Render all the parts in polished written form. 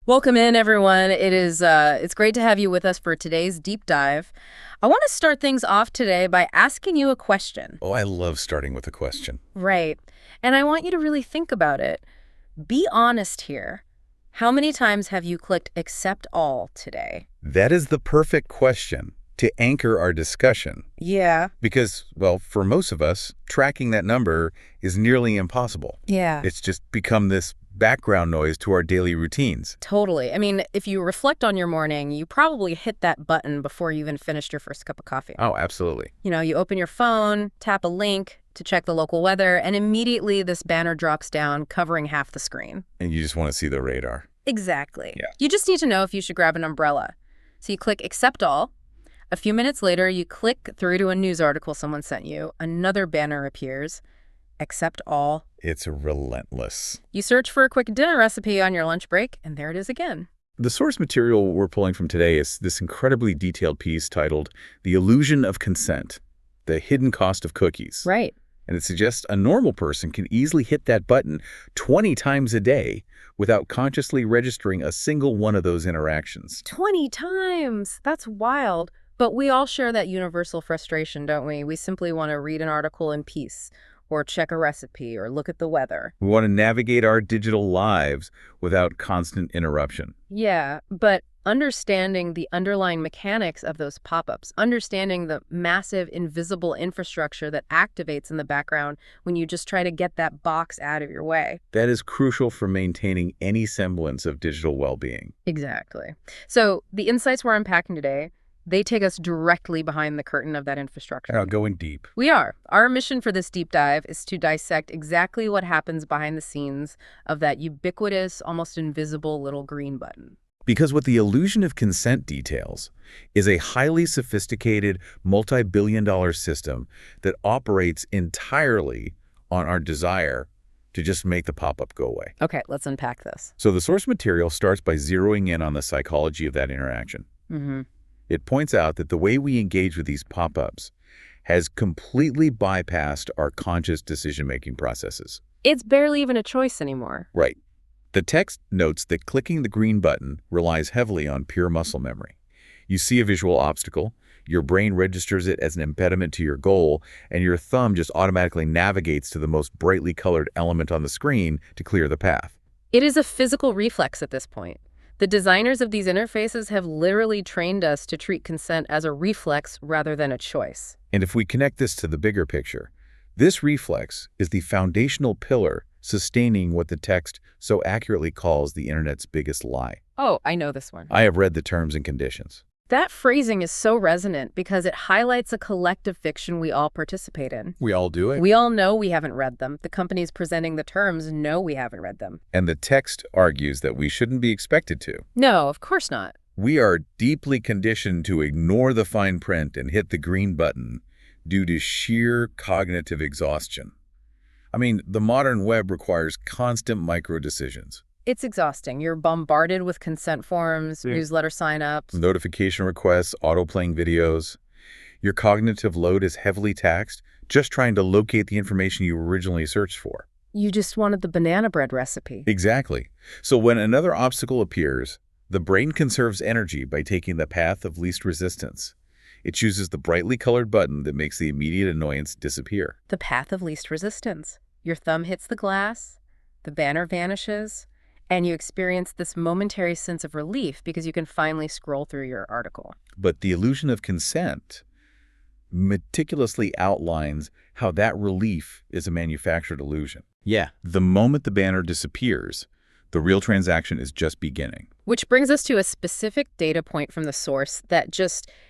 Welcome in, everyone. It's great to have you with us for today's deep dive. I want to start things off today by asking you a question. Oh, I love starting with a question. Right. And I want you to really think about it. Be honest here. How many times have you clicked accept all today? That is the perfect question to anchor our discussion. Yeah. Because, well, for most of us, tracking that number is nearly impossible. Yeah. It's just become this background noise to our daily routines. Totally. I mean, if you reflect on your morning, you probably hit that button before you even finished your first cup of coffee. Oh, absolutely. You open your phone, tap a link to check the local weather, and immediately this banner drops down, covering half the screen. And you just want to see the radar. Exactly. Yeah. You just need to know if you should grab an umbrella. So you click accept all. A few minutes later, you click through to a news article someone sent you. Another banner appears. Accept all. It's relentless. You search for a quick dinner recipe on your lunch break, and there it is again. The source material we're pulling from today is this incredibly detailed piece titled The Illusion of Consent, the Hidden Cost of Cookies. Right. And it suggests a normal person can easily hit that button 20 times a day without consciously registering a single one of those interactions. 20 times! That's wild. But we all share that universal frustration, don't we? We simply want to read an article in peace, or check a recipe, or look at the weather. We want to navigate our digital lives without constant interruption. Yeah, but understanding the underlying mechanics of those pop-ups, understanding the massive invisible infrastructure that activates in the background when you just try to get that box out of your way. That is crucial for maintaining any semblance of digital well-being. Exactly. So the insights we're unpacking today, they take us directly behind the curtain of that infrastructure. Now, going deep. We are. Our mission for this deep dive is to dissect exactly what happens behind the scenes of that ubiquitous, almost invisible little green button. Because what the illusion of consent details is a highly sophisticated, multi-billion-dollar system that operates entirely on our desire to just make the pop-up go away. Okay, let's unpack this. So the source material starts by zeroing in on the psychology of that interaction. Mm-hmm. It points out that the way we engage with these pop-ups has completely bypassed our conscious decision-making processes. It's barely even a choice anymore. Right. The text notes that clicking the green button relies heavily on pure muscle memory. You see a visual obstacle, your brain registers it as an impediment to your goal, and your thumb just automatically navigates to the most brightly colored element on the screen to clear the path. It is a physical reflex at this point. The designers of these interfaces have literally trained us to treat consent as a reflex rather than a choice. And if we connect this to the bigger picture, this reflex is the foundational pillar sustaining what the text so accurately calls the internet's biggest lie. Oh, I know this one. I have read the terms and conditions. That phrasing is so resonant because it highlights a collective fiction we all participate in. We all do it. We all know we haven't read them. The companies presenting the terms know we haven't read them. And the text argues that we shouldn't be expected to. No, of course not. We are deeply conditioned to ignore the fine print and hit the green button due to sheer cognitive exhaustion. I mean, the modern web requires constant micro-decisions. It's exhausting. You're bombarded with consent forms, newsletter signups, Notification requests, auto-playing videos. Your cognitive load is heavily taxed just trying to locate the information you originally searched for. You just wanted the banana bread recipe. Exactly. So when another obstacle appears, the brain conserves energy by taking the path of least resistance. It chooses the brightly colored button that makes the immediate annoyance disappear. The path of least resistance. Your thumb hits the glass, the banner vanishes, and you experience this momentary sense of relief because you can finally scroll through your article. But the illusion of consent meticulously outlines how that relief is a manufactured illusion. Yeah. The moment the banner disappears, the real transaction is just beginning. Which brings us to a specific data point from the source that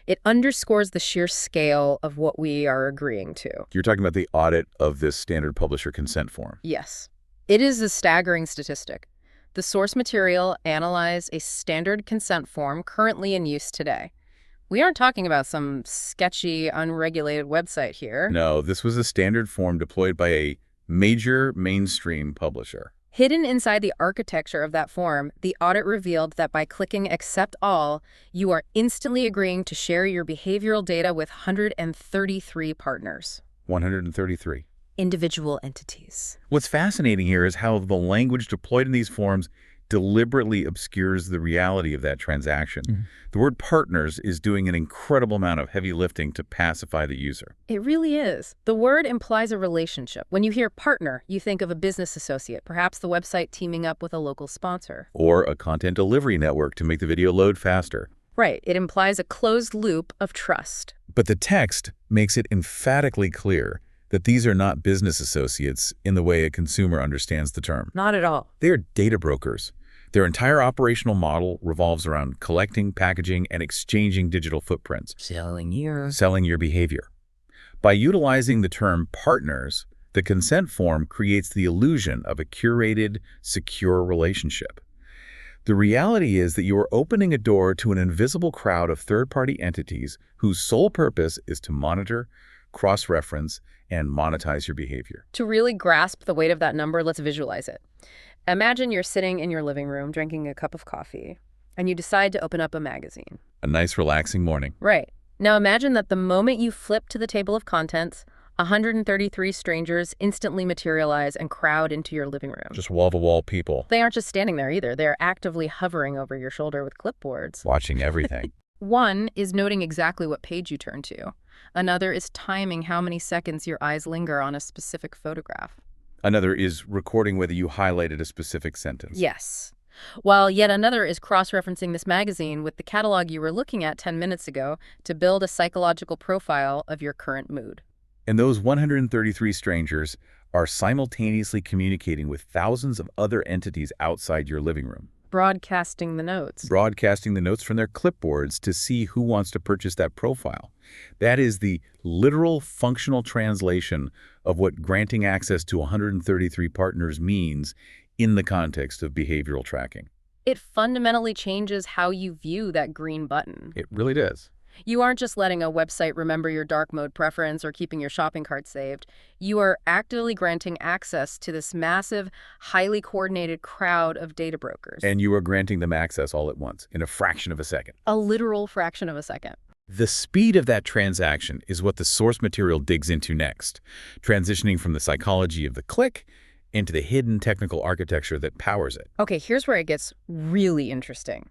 it underscores the sheer scale of what we are agreeing to. You're talking about the audit of this standard publisher consent form. Yes. It is a staggering statistic. The source material analyzed a standard consent form currently in use today. We aren't talking about some sketchy, unregulated website here. No, this was a standard form deployed by a major mainstream publisher. Hidden inside the architecture of that form, the audit revealed that by clicking Accept All, you are instantly agreeing to share your behavioral data with 133 partners. 133. Individual entities. What's fascinating here is how the language deployed in these forms deliberately obscures the reality of that transaction. Mhm. The word partners is doing an incredible amount of heavy lifting to pacify the user. It really is. The word implies a relationship. When you hear partner, you think of a business associate, perhaps the website teaming up with a local sponsor. Or a content delivery network to make the video load faster. Right. It implies a closed loop of trust. But the text makes it emphatically clear that these are not business associates in the way a consumer understands the term. Not at all. They are data brokers. Their entire operational model revolves around collecting, packaging, and exchanging digital footprints. Selling your behavior. By utilizing the term partners, the consent form creates the illusion of a curated, secure relationship. The reality is that you are opening a door to an invisible crowd of third-party entities whose sole purpose is to monitor, cross-reference, and monetize your behavior. To really grasp the weight of that number, let's visualize it. Imagine you're sitting in your living room drinking a cup of coffee, and you decide to open up a magazine. A nice, relaxing morning. Right. Now imagine that the moment you flip to the table of contents, 133 strangers instantly materialize and crowd into your living room. Just wall-to-wall people. They aren't just standing there either. They're actively hovering over your shoulder with clipboards. Watching everything. One is noting exactly what page you turn to. Another is timing how many seconds your eyes linger on a specific photograph. Another is recording whether you highlighted a specific sentence. Yes. While yet another is cross-referencing this magazine with the catalog you were looking at 10 minutes ago to build a psychological profile of your current mood. And those 133 strangers are simultaneously communicating with thousands of other entities outside your living room. Broadcasting the notes. Broadcasting the notes from their clipboards to see who wants to purchase that profile. That is the literal functional translation of what granting access to 133 partners means in the context of behavioral tracking. It fundamentally changes how you view that green button. It really does. You aren't just letting a website remember your dark mode preference or keeping your shopping cart saved. You are actively granting access to this massive, highly coordinated crowd of data brokers. And you are granting them access all at once, in a fraction of a second. A literal fraction of a second. The speed of that transaction is what the source material digs into next, transitioning from the psychology of the click into the hidden technical architecture that powers it. Okay, here's where it gets really interesting.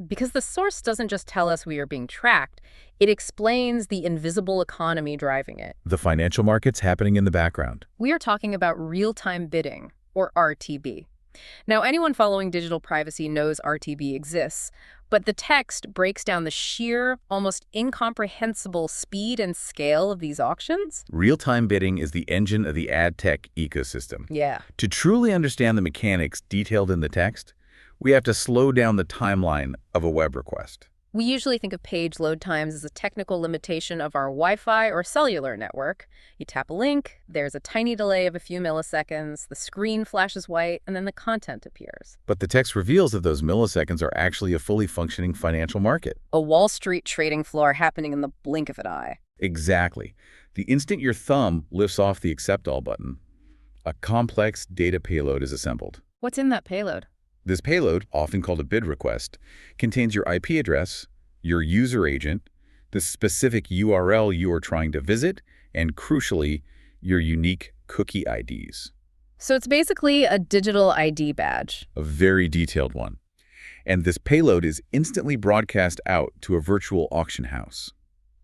Because the source doesn't just tell us we are being tracked, it explains the invisible economy driving it. The financial markets happening in the background. We are talking about real-time bidding, or RTB. Now, anyone following digital privacy knows RTB exists, but the text breaks down the sheer, almost incomprehensible speed and scale of these auctions. Real-time bidding is the engine of the AdTech ecosystem. Yeah. To truly understand the mechanics detailed in the text, we have to slow down the timeline of a web request. We usually think of page load times as a technical limitation of our Wi-Fi or cellular network. You tap a link, there's a tiny delay of a few milliseconds, the screen flashes white, and then the content appears. But the text reveals that those milliseconds are actually a fully functioning financial market. A Wall Street trading floor happening in the blink of an eye. Exactly. The instant your thumb lifts off the accept all button, a complex data payload is assembled. What's in that payload? This payload, often called a bid request, contains your IP address, your user agent, the specific URL you are trying to visit, and crucially, your unique cookie IDs. So it's basically a digital ID badge. A very detailed one. And this payload is instantly broadcast out to a virtual auction house.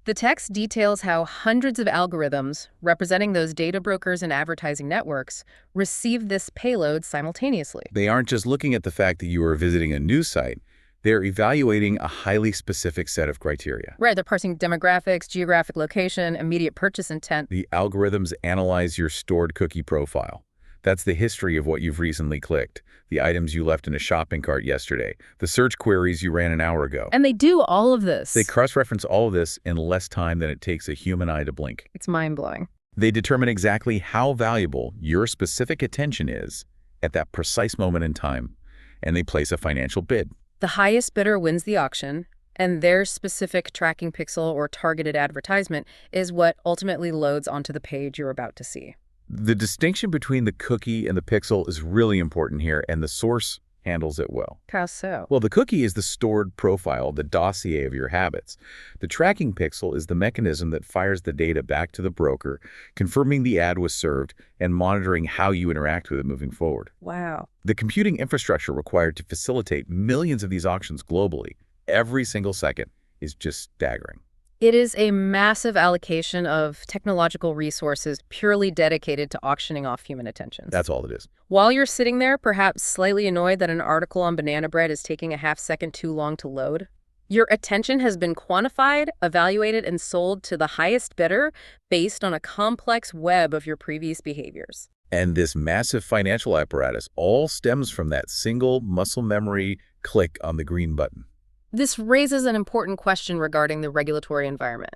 The text details how hundreds of algorithms, representing those data brokers and advertising networks, receive this payload simultaneously. They aren't just looking at the fact that you are visiting a news site. They're evaluating a highly specific set of criteria. Right, they're parsing demographics, geographic location, immediate purchase intent. The algorithms analyze your stored cookie profile. That's the history of what you've recently clicked, the items you left in a shopping cart yesterday, the search queries you ran an hour ago. And they do all of this. They cross-reference all of this in less time than it takes a human eye to blink. It's mind-blowing. They determine exactly how valuable your specific attention is at that precise moment in time, and they place a financial bid. The highest bidder wins the auction, and their specific tracking pixel or targeted advertisement is what ultimately loads onto the page you're about to see. The distinction between the cookie and the pixel is really important here, and the source handles it well. How so? Well, the cookie is the stored profile, the dossier of your habits. The tracking pixel is the mechanism that fires the data back to the broker, confirming the ad was served and monitoring how you interact with it moving forward. Wow. The computing infrastructure required to facilitate millions of these auctions globally, every single second, is just staggering. It is a massive allocation of technological resources purely dedicated to auctioning off human attentions. That's all it is. While you're sitting there, perhaps slightly annoyed that an article on banana bread is taking a half-second too long to load, your attention has been quantified, evaluated, and sold to the highest bidder based on a complex web of your previous behaviors. And this massive financial apparatus all stems from that single muscle memory click on the green button. This raises an important question regarding the regulatory environment,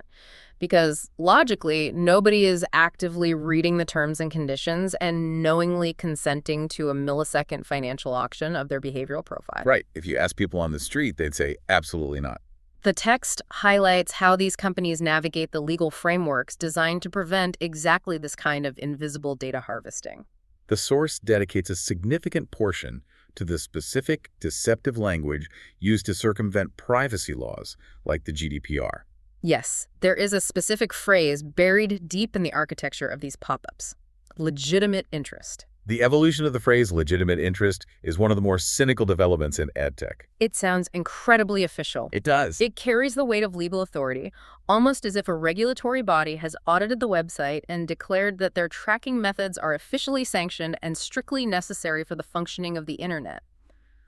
because logically, nobody is actively reading the terms and conditions and knowingly consenting to a millisecond financial auction of their behavioral profile. Right. If you ask people on the street, they'd say, absolutely not. The text highlights how these companies navigate the legal frameworks designed to prevent exactly this kind of invisible data harvesting. The source dedicates a significant portion to the specific, deceptive language used to circumvent privacy laws like the GDPR. Yes, there is a specific phrase buried deep in the architecture of these pop-ups: legitimate interest. The evolution of the phrase legitimate interest is one of the more cynical developments in AdTech. It sounds incredibly official. It does. It carries the weight of legal authority, almost as if a regulatory body has audited the website and declared that their tracking methods are officially sanctioned and strictly necessary for the functioning of the internet.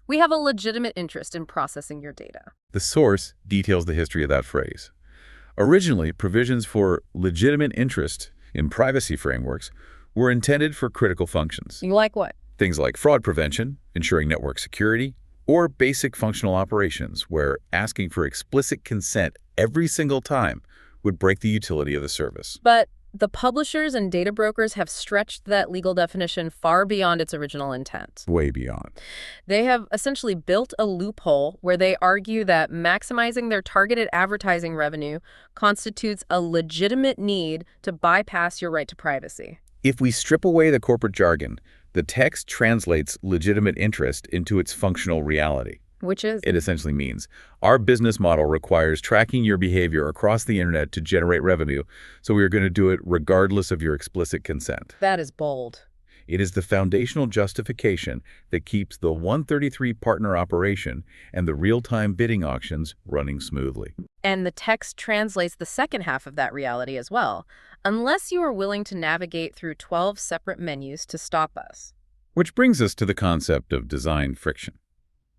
We have a legitimate interest in processing your data. The source details the history of that phrase. Originally, provisions for legitimate interest in privacy frameworks were intended for critical functions. Like what? Things like fraud prevention, ensuring network security, or basic functional operations where asking for explicit consent every single time would break the utility of the service. But the publishers and data brokers have stretched that legal definition far beyond its original intent. Way beyond. They have essentially built a loophole where they argue that maximizing their targeted advertising revenue constitutes a legitimate need to bypass your right to privacy. If we strip away the corporate jargon, the text translates legitimate interest into its functional reality. Which is? It essentially means our business model requires tracking your behavior across the internet to generate revenue, so we are going to do it regardless of your explicit consent. That is bold. It is the foundational justification that keeps the 133 partner operation and the real-time bidding auctions running smoothly. And the text translates the second half of that reality as well, unless you are willing to navigate through 12 separate menus to stop us. Which brings us to the concept of design friction.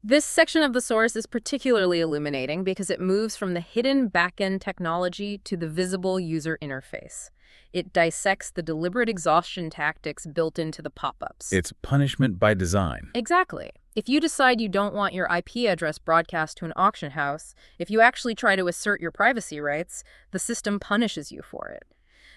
This section of the source is particularly illuminating because it moves from the hidden back-end technology to the visible user interface. It dissects the deliberate exhaustion tactics built into the pop-ups. It's punishment by design. Exactly. If you decide you don't want your IP address broadcast to an auction house, if you actually try to assert your privacy rights, the system punishes you for it.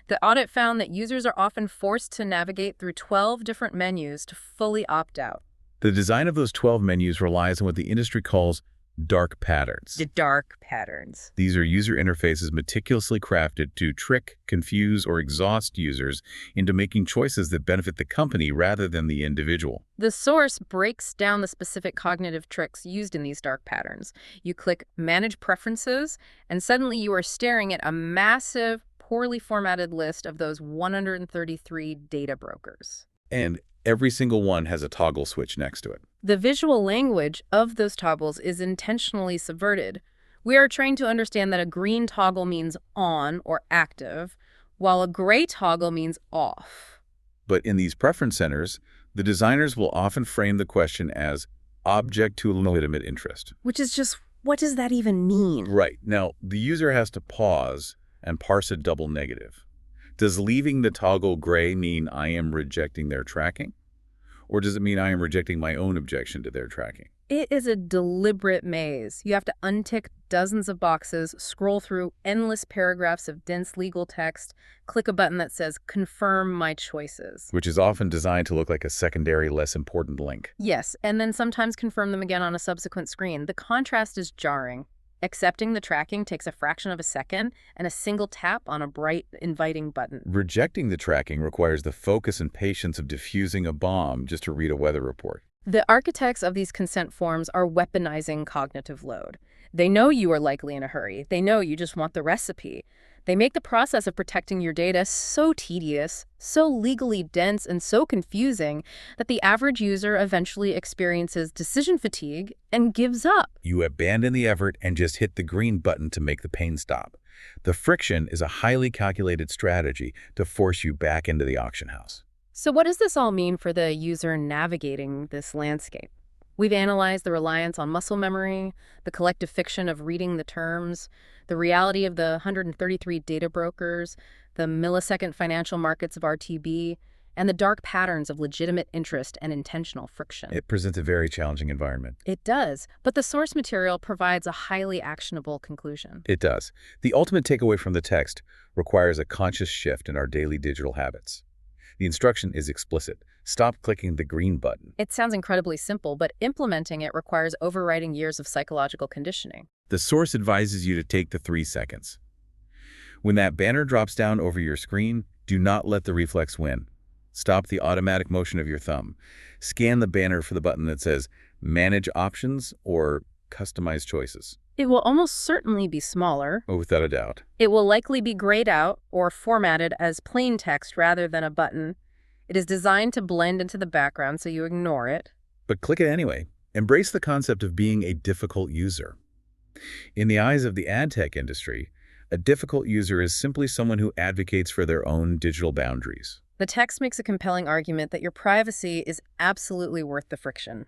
The audit found that users are often forced to navigate through 12 different menus to fully opt out. The design of those 12 menus relies on what the industry calls dark patterns. The dark patterns. These are user interfaces meticulously crafted to trick, confuse, or exhaust users into making choices that benefit the company rather than the individual. The source breaks down the specific cognitive tricks used in these dark patterns. You click Manage Preferences, and suddenly you are staring at a massive, poorly formatted list of those 133 data brokers. And every single one has a toggle switch next to it. The visual language of those toggles is intentionally subverted. We are trained to understand that a green toggle means on or active, while a gray toggle means off. But in these preference centers, the designers will often frame the question as object to legitimate interest. Which is just, what does that even mean? Right. Now, the user has to pause and parse a double negative. Does leaving the toggle gray mean I am rejecting their tracking? Or does it mean I am rejecting my own objection to their tracking? It is a deliberate maze. You have to untick dozens of boxes, scroll through endless paragraphs of dense legal text, click a button that says, confirm my choices. Which is often designed to look like a secondary, less important link. Yes, and then sometimes confirm them again on a subsequent screen. The contrast is jarring. Accepting the tracking takes a fraction of a second and a single tap on a bright, inviting button. Rejecting the tracking requires the focus and patience of diffusing a bomb just to read a weather report. The architects of these consent forms are weaponizing cognitive load. They know you are likely in a hurry. They know you just want the recipe. They make the process of protecting your data so tedious, so legally dense, and so confusing that the average user eventually experiences decision fatigue and gives up. You abandon the effort and just hit the green button to make the pain stop. The friction is a highly calculated strategy to force you back into the auction house. So what does this all mean for the user navigating this landscape? We've analyzed the reliance on muscle memory, the collective fiction of reading the terms, the reality of the 133 data brokers, the millisecond financial markets of RTB, and the dark patterns of legitimate interest and intentional friction. It presents a very challenging environment. It does, but the source material provides a highly actionable conclusion. It does. The ultimate takeaway from the text requires a conscious shift in our daily digital habits. The instruction is explicit. Stop clicking the green button. It sounds incredibly simple, but implementing it requires overriding years of psychological conditioning. The source advises you to take the 3 seconds. When that banner drops down over your screen, do not let the reflex win. Stop the automatic motion of your thumb. Scan the banner for the button that says Manage Options or Customize Choices. It will almost certainly be smaller. Oh, without a doubt. It will likely be grayed out or formatted as plain text rather than a button. It is designed to blend into the background so you ignore it. But click it anyway. Embrace the concept of being a difficult user. In the eyes of the AdTech industry, a difficult user is simply someone who advocates for their own digital boundaries. The text makes a compelling argument that your privacy is absolutely worth the friction.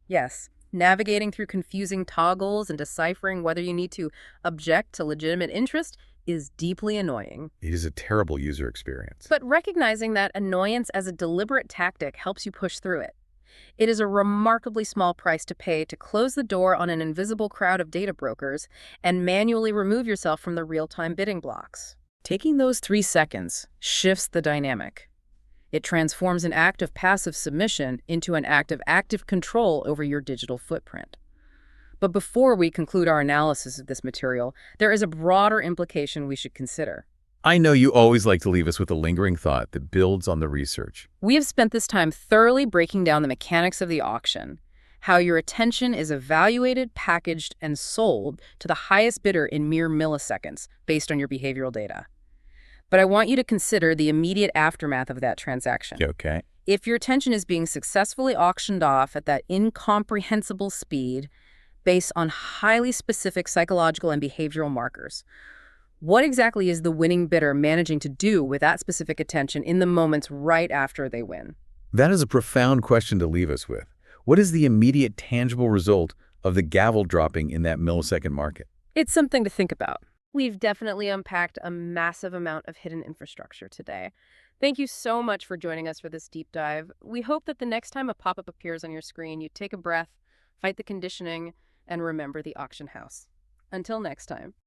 Yes, navigating through confusing toggles and deciphering whether you need to object to legitimate interest is deeply annoying. It is a terrible user experience. But recognizing that annoyance as a deliberate tactic helps you push through it. It is a remarkably small price to pay to close the door on an invisible crowd of data brokers and manually remove yourself from the real-time bidding blocks. Taking those 3 seconds shifts the dynamic. It transforms an act of passive submission into an act of active control over your digital footprint. But before we conclude our analysis of this material, there is a broader implication we should consider. I know you always like to leave us with a lingering thought that builds on the research. We have spent this time thoroughly breaking down the mechanics of the auction, how your attention is evaluated, packaged, and sold to the highest bidder in mere milliseconds based on your behavioral data. But I want you to consider the immediate aftermath of that transaction. Okay. If your attention is being successfully auctioned off at that incomprehensible speed based on highly specific psychological and behavioral markers, what exactly is the winning bidder managing to do with that specific attention in the moments right after they win? That is a profound question to leave us with. What is the immediate tangible result of the gavel dropping in that millisecond market? It's something to think about. We've definitely unpacked a massive amount of hidden infrastructure today. Thank you so much for joining us for this deep dive. We hope that the next time a pop-up appears on your screen, you take a breath, fight the conditioning, and remember the auction house. Until next time.